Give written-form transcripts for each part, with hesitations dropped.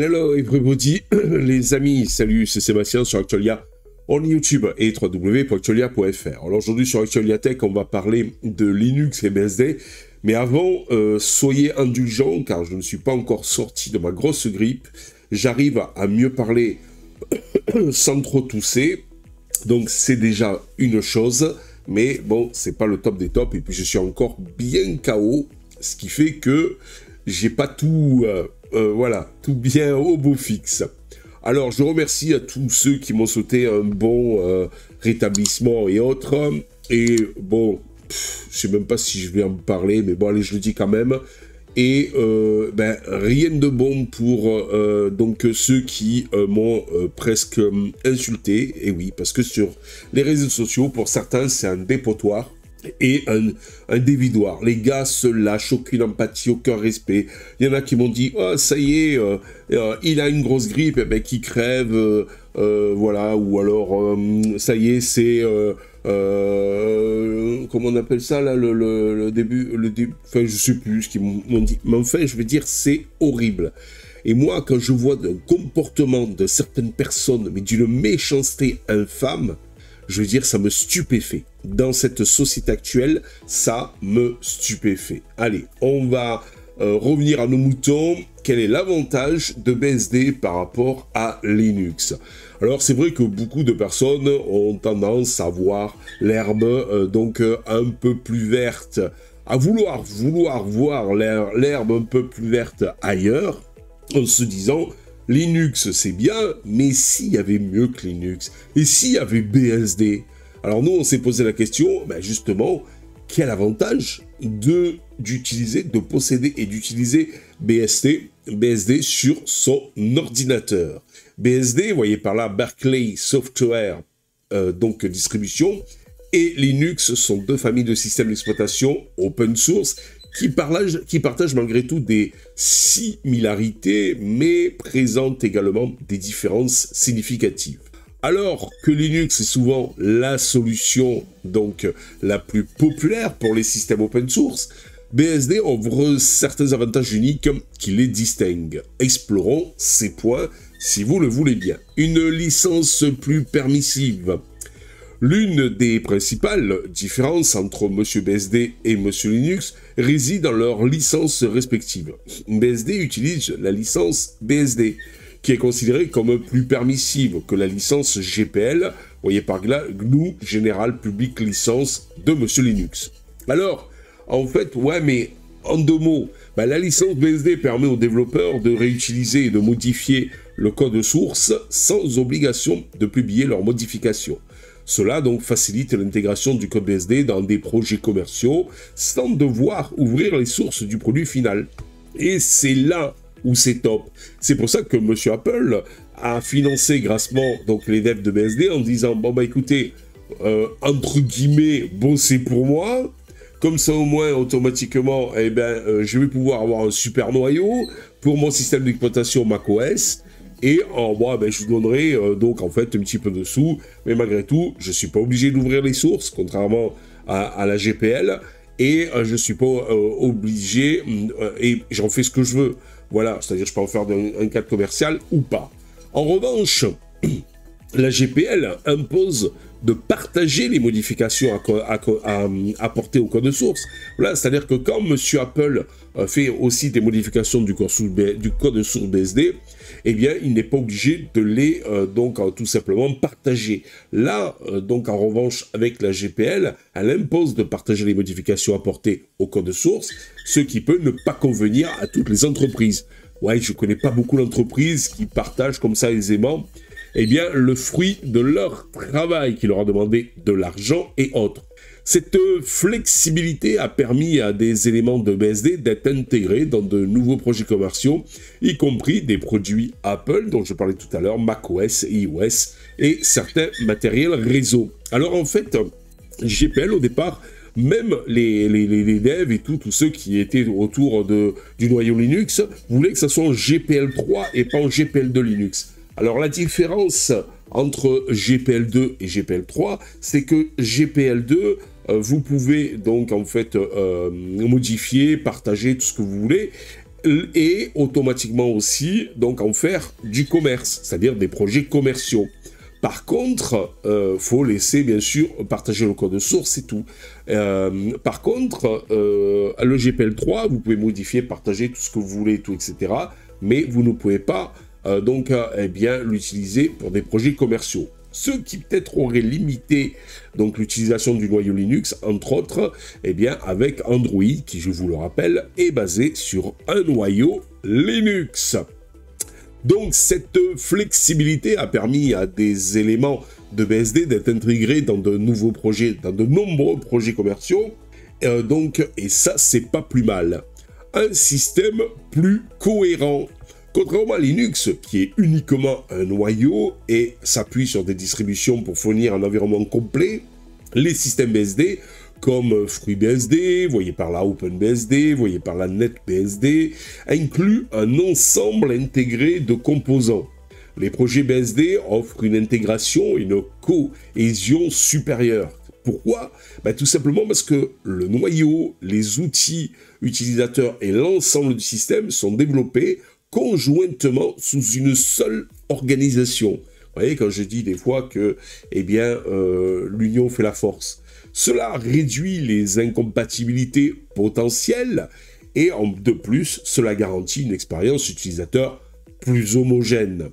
Hello everybody, les amis, salut, c'est Sébastien sur Actualia en YouTube et www.actualia.fr. Alors aujourd'hui sur Actualia Tech, on va parler de Linux et BSD, mais avant, soyez indulgents car je ne suis pas encore sorti de ma grosse grippe. J'arrive à mieux parler sans trop tousser, donc c'est déjà une chose, mais bon, c'est pas le top des tops, et puis je suis encore bien KO, ce qui fait que j'ai pas tout... voilà, tout bien au beau fixe. Alors, je remercie à tous ceux qui m'ont souhaité un bon rétablissement et autres. Et bon, je sais même pas si je vais en parler, mais bon, allez, je le dis quand même. Et rien de bon pour donc ceux qui m'ont presque insulté. Et oui, parce que sur les réseaux sociaux, pour certains, c'est un dépotoir. Et un dévidoir. Les gars se lâchent, aucune empathie, aucun respect. Il y en a qui m'ont dit « Oh, ça y est, il a une grosse grippe, eh ben, qui crève, voilà. » Ou alors, ça y est, c'est... comment on appelle ça, là, le début... Enfin, je sais plus ce qu'ils m'ont dit. Mais enfin, je veux dire, c'est horrible. Et moi, quand je vois le comportement de certaines personnes, mais d'une méchanceté infâme, je veux dire, ça me stupéfait. Dans cette société actuelle, ça me stupéfait. Allez, on va revenir à nos moutons. Quel est l'avantage de BSD par rapport à Linux? Alors, c'est vrai que beaucoup de personnes ont tendance à voir l'herbe donc un peu plus verte, à vouloir voir l'herbe un peu plus verte ailleurs, en se disant... Linux, c'est bien, mais s'il y avait mieux que Linux, et s'il y avait BSD? Alors nous, on s'est posé la question, justement, quel avantage de posséder et d'utiliser BSD sur son ordinateur. BSD, vous voyez par là, Berkeley Software, donc distribution, et Linux sont deux familles de systèmes d'exploitation open source, qui partagent malgré tout des similarités, mais présentent également des différences significatives. Alors que Linux est souvent la solution donc la plus populaire pour les systèmes open source, BSD offre certains avantages uniques qui les distinguent. Explorons ces points si vous le voulez bien. Une licence plus permissive. L'une des principales différences entre Monsieur BSD et Monsieur Linux réside dans leurs licences respectives. BSD utilise la licence BSD, qui est considérée comme plus permissive que la licence GPL, voyez par là, GNU General Public License de Monsieur Linux. Alors, en fait, ouais, mais en deux mots, la licence BSD permet aux développeurs de réutiliser et de modifier le code source sans obligation de publier leurs modifications. Cela donc facilite l'intégration du code BSD dans des projets commerciaux sans devoir ouvrir les sources du produit final. Et c'est là où c'est top. C'est pour ça que Monsieur Apple a financé grassement donc les devs de BSD en disant bon écoutez, entre guillemets, bossez pour moi. Comme ça au moins automatiquement, je vais pouvoir avoir un super noyau pour mon système d'exploitation macOS. Et en moi, je vous donnerai donc en fait un petit peu de sous, mais malgré tout, je ne suis pas obligé d'ouvrir les sources, contrairement à la GPL, et je ne suis pas obligé, et j'en fais ce que je veux. Voilà, c'est-à-dire je peux en faire un cadre commercial ou pas. En revanche, la GPL impose de partager les modifications à apporter au code source. Voilà, c'est-à-dire que quand Monsieur Apple fait aussi des modifications du code source BSD, eh bien, il n'est pas obligé de les tout simplement partager. Là, donc en revanche, avec la GPL, elle impose de partager les modifications apportées au code source, ce qui peut ne pas convenir à toutes les entreprises. Ouais, je connais pas beaucoup d'entreprises qui partagent comme ça aisément, eh bien, le fruit de leur travail qui leur a demandé de l'argent et autres. Cette flexibilité a permis à des éléments de BSD d'être intégrés dans de nouveaux projets commerciaux, y compris des produits Apple, dont je parlais tout à l'heure, macOS, iOS, et certains matériels réseau. Alors en fait, GPL au départ, même les devs et tous ceux qui étaient autour du noyau Linux voulaient que ça soit en GPL3 et pas en GPL2 Linux. Alors la différence entre GPL2 et GPL3, c'est que GPL2, vous pouvez donc en fait modifier, partager tout ce que vous voulez, et automatiquement aussi donc en faire du commerce, c'est-à-dire des projets commerciaux. Par contre, faut laisser bien sûr partager le code source et tout. Par contre, le GPL3, vous pouvez modifier, partager tout ce que vous voulez, tout, etc. Mais vous ne pouvez pas eh bien l'utiliser pour des projets commerciaux. Ce qui peut-être aurait limité donc l'utilisation du noyau Linux, entre autres, eh bien avec Android, qui je vous le rappelle est basé sur un noyau Linux. Donc cette flexibilité a permis à des éléments de BSD d'être intégrés dans de nouveaux projets, dans de nombreux projets commerciaux. Et ça, c'est pas plus mal. Un système plus cohérent. Contrairement à Linux, qui est uniquement un noyau et s'appuie sur des distributions pour fournir un environnement complet, les systèmes BSD comme FreeBSD, voyez par là OpenBSD, voyez par là NetBSD, inclut un ensemble intégré de composants. Les projets BSD offrent une intégration et une cohésion supérieure. Pourquoi? Tout simplement parce que le noyau, les outils utilisateurs et l'ensemble du système sont développés conjointement sous une seule organisation. Vous voyez, quand je dis des fois que l'union fait la force. Cela réduit les incompatibilités potentielles et de plus, cela garantit une expérience utilisateur plus homogène.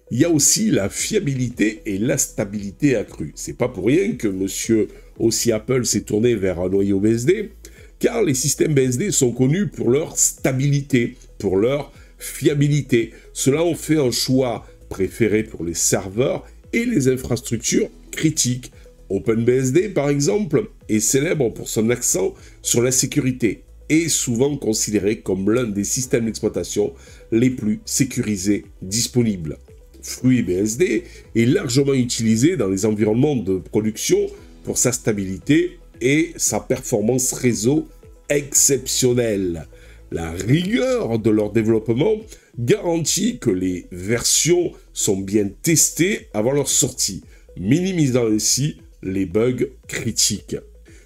Il y a aussi la fiabilité et la stabilité accrue. C'est pas pour rien que monsieur aussi Apple s'est tourné vers un noyau BSD, car les systèmes BSD sont connus pour leur stabilité, pour leur fiabilité. Cela en fait un choix préféré pour les serveurs et les infrastructures critiques. OpenBSD, par exemple, est célèbre pour son accent sur la sécurité et souvent considéré comme l'un des systèmes d'exploitation les plus sécurisés disponibles. FreeBSD est largement utilisé dans les environnements de production pour sa stabilité et sa performance réseau exceptionnelle. La rigueur de leur développement garantit que les versions sont bien testées avant leur sortie, minimisant ainsi les bugs critiques.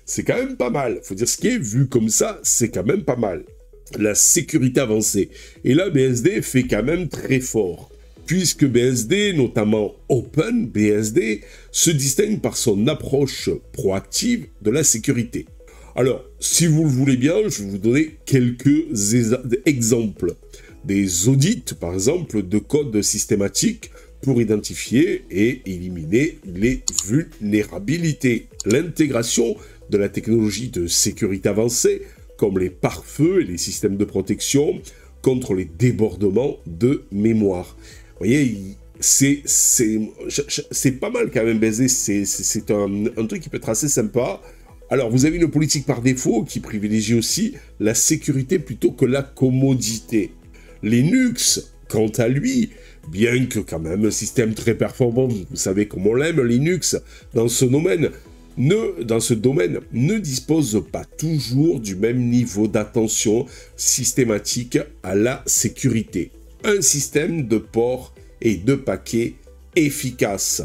C'est quand même pas mal. Faut dire ce qui est vu comme ça, c'est quand même pas mal. La sécurité avancée. Et là, BSD fait quand même très fort. Puisque BSD, notamment OpenBSD, se distingue par son approche proactive de la sécurité. Alors, si vous le voulez bien, je vais vous donner quelques exemples. Des audits, par exemple, de code systématique pour identifier et éliminer les vulnérabilités. L'intégration de la technologie de sécurité avancée, comme les pare-feux et les systèmes de protection contre les débordements de mémoire. Vous voyez, c'est pas mal quand même, BSD, c'est un truc qui peut être assez sympa. Alors, vous avez une politique par défaut qui privilégie aussi la sécurité plutôt que la commodité. Linux, quant à lui, bien que quand même un système très performant, vous savez comme on l'aime, Linux, dans ce domaine, ne dispose pas toujours du même niveau d'attention systématique à la sécurité. Un système de ports et de paquets efficace.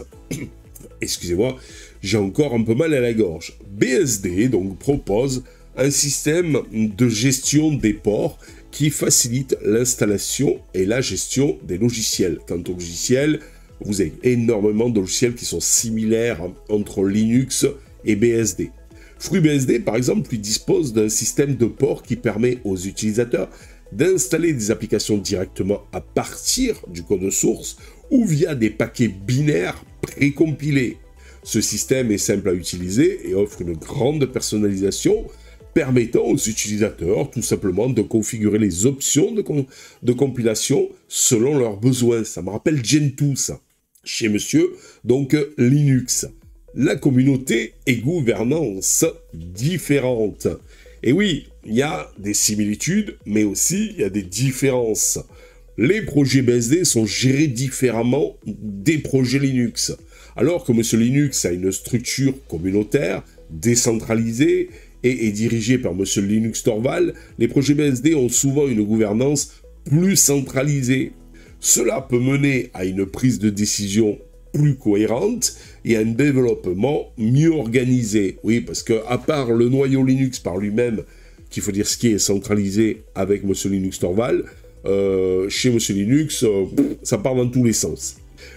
Excusez-moi, j'ai encore un peu mal à la gorge. BSD donc propose un système de gestion des ports qui facilite l'installation et la gestion des logiciels. Quant aux logiciels, vous avez énormément de logiciels qui sont similaires entre Linux et BSD. FreeBSD, par exemple, lui dispose d'un système de port qui permet aux utilisateurs d'installer des applications directement à partir du code source ou via des paquets binaires précompilés. Ce système est simple à utiliser et offre une grande personnalisation, permettant aux utilisateurs tout simplement de configurer les options de compilation selon leurs besoins. Ça me rappelle Gentoo, ça, chez monsieur, donc Linux. La communauté et gouvernance différentes. Et oui, il y a des similitudes, mais aussi il y a des différences. Les projets BSD sont gérés différemment des projets Linux. Alors que monsieur Linux a une structure communautaire, décentralisée, et est dirigé par monsieur Linus Torvalds, les projets BSD ont souvent une gouvernance plus centralisée. Cela peut mener à une prise de décision plus cohérente et à un développement mieux organisé. Oui, parce que à part le noyau Linux par lui-même, qu'il faut dire ce qui est centralisé avec Monsieur Linux Torvald. Chez Monsieur Linux, ça part dans tous les sens.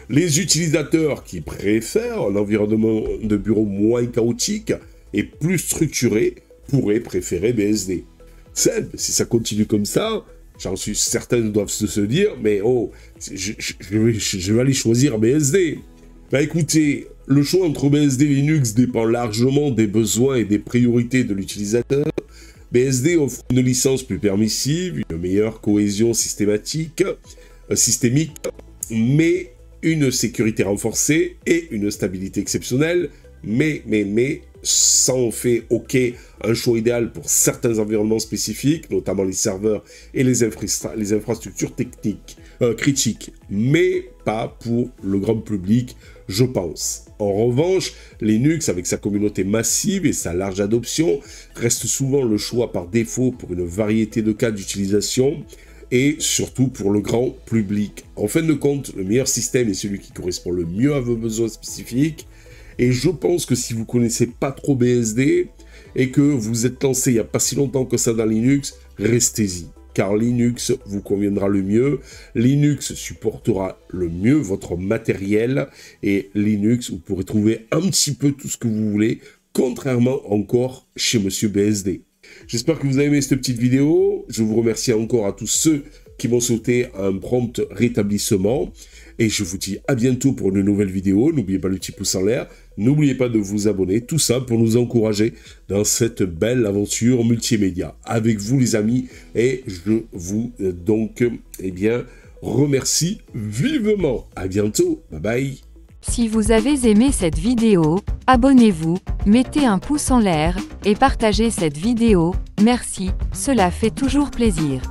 Les utilisateurs qui préfèrent un environnement de bureau moins chaotique et plus structuré pourraient préférer BSD. Simple, si ça continue comme ça, j'en suis certain, doivent se dire, mais oh, je vais aller choisir BSD. Bah écoutez, le choix entre BSD et Linux dépend largement des besoins et des priorités de l'utilisateur. BSD offre une licence plus permissive, une meilleure cohésion systémique, mais une sécurité renforcée et une stabilité exceptionnelle, mais, ça en fait ok un choix idéal pour certains environnements spécifiques, notamment les serveurs et les infrastructures techniques critiques, mais pas pour le grand public, je pense. En revanche, Linux, avec sa communauté massive et sa large adoption, reste souvent le choix par défaut pour une variété de cas d'utilisation, et surtout pour le grand public. En fin de compte, le meilleur système est celui qui correspond le mieux à vos besoins spécifiques, et je pense que si vous connaissez pas trop BSD, et que vous êtes lancé il n'y a pas si longtemps que ça dans Linux, restez-y, car Linux vous conviendra le mieux, Linux supportera le mieux votre matériel, et Linux, vous pourrez trouver un petit peu tout ce que vous voulez, contrairement encore chez Monsieur BSD. J'espère que vous avez aimé cette petite vidéo. Je vous remercie encore à tous ceux qui m'ont souhaité un prompt rétablissement. Et je vous dis à bientôt pour une nouvelle vidéo. N'oubliez pas le petit pouce en l'air. N'oubliez pas de vous abonner. Tout ça pour nous encourager dans cette belle aventure multimédia. Avec vous les amis. Et je vous remercie vivement. À bientôt. Bye bye. Si vous avez aimé cette vidéo, abonnez-vous, mettez un pouce en l'air, et partagez cette vidéo, merci, cela fait toujours plaisir.